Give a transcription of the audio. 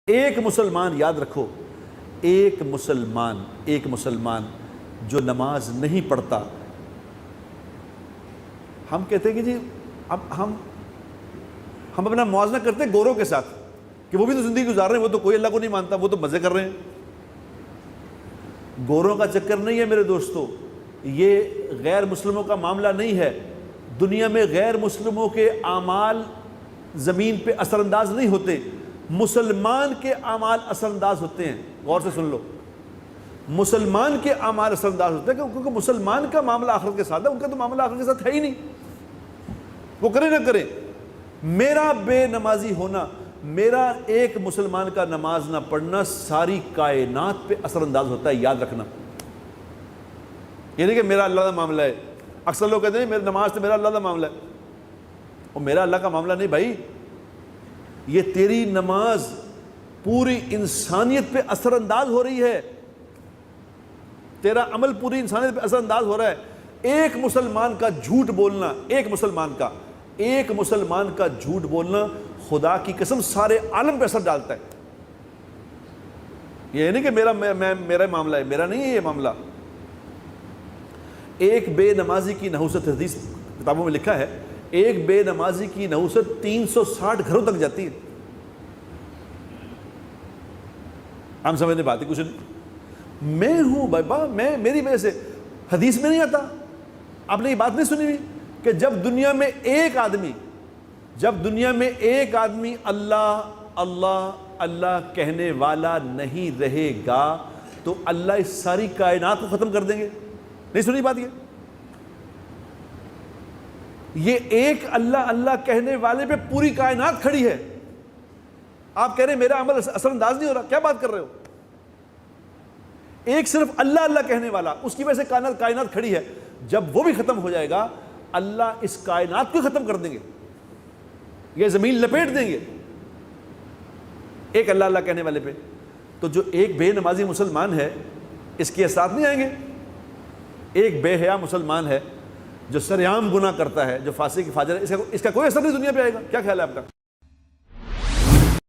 ایک مسلمان، یاد رکھو، ایک مسلمان جو نماز نہیں پڑھتا، ہم کہتے ہیں کہ جی اب ہم اپنا موازنہ کرتے ہیں گوروں کے ساتھ کہ وہ بھی تو زندگی گزار رہے ہیں، وہ تو کوئی اللہ کو نہیں مانتا، وہ تو مزے کر رہے ہیں۔ گوروں کا چکر نہیں ہے میرے دوستو، یہ غیر مسلموں کا معاملہ نہیں ہے۔ دنیا میں غیر مسلموں کے اعمال زمین پہ اثر انداز نہیں ہوتے، مسلمان کے اعمال اثر انداز ہوتے ہیں۔ غور سے سن لو، مسلمان کے اعمال اثر انداز ہوتے ہیں، کیونکہ مسلمان کا معاملہ آخرت کے ساتھ ہے، ان کا تو معاملہ آخرت کے ساتھ ہے ہی نہیں، وہ کرے نہ کرے۔ میرا بے نمازی ہونا، میرا ایک مسلمان کا نماز نہ پڑھنا ساری کائنات پہ اثر انداز ہوتا ہے، یاد رکھنا۔ یہ نہیں کہ میرا اللہ کا معاملہ ہے، اکثر لوگ کہتے ہیں میری نماز تو میرا اللہ کا معاملہ ہے، اور میرا اللہ کا معاملہ نہیں بھائی، یہ تیری نماز پوری انسانیت پہ اثر انداز ہو رہی ہے، تیرا عمل پوری انسانیت پہ اثر انداز ہو رہا ہے۔ ایک مسلمان کا جھوٹ بولنا، ایک مسلمان کا جھوٹ بولنا خدا کی قسم سارے عالم پہ اثر ڈالتا ہے۔ یہ نہیں کہ میرا معاملہ ہے، میرا نہیں ہے یہ معاملہ۔ ایک بے نمازی کی نحوست، حدیث کتابوں میں لکھا ہے، ایک بے نمازی کی نحوست 360 گھروں تک جاتی ہے۔ ہم سمجھنے بات ہی کچھ نہیں، میں ہوں بابا، میری وجہ سے۔ حدیث میں نہیں آتا، آپ نے یہ بات نہیں سنی ہوئی کہ جب دنیا میں ایک آدمی اللہ اللہ اللہ کہنے والا نہیں رہے گا تو اللہ اس ساری کائنات کو ختم کر دیں گے؟ نہیں سنی بات؟ یہ ایک اللہ اللہ کہنے والے پہ پوری کائنات کھڑی ہے۔ آپ کہہ رہے ہیں میرا عمل اثر انداز نہیں ہو رہا، کیا بات کر رہے ہو؟ ایک صرف اللہ اللہ کہنے والا، اس کی وجہ سے کائنات کھڑی ہے۔ جب وہ بھی ختم ہو جائے گا اللہ اس کائنات کو ختم کر دیں گے، یہ زمین لپیٹ دیں گے ایک اللہ اللہ کہنے والے پہ۔ تو جو ایک بے نمازی مسلمان ہے اس کے اثرات نہیں آئیں گے؟ ایک بے حیا مسلمان ہے جو سرعام گناہ کرتا ہے، جو فاسق فاجر ہے، اس کا کوئی اثر نہیں دنیا پہ آئے گا؟ کیا خیال ہے آپ کا؟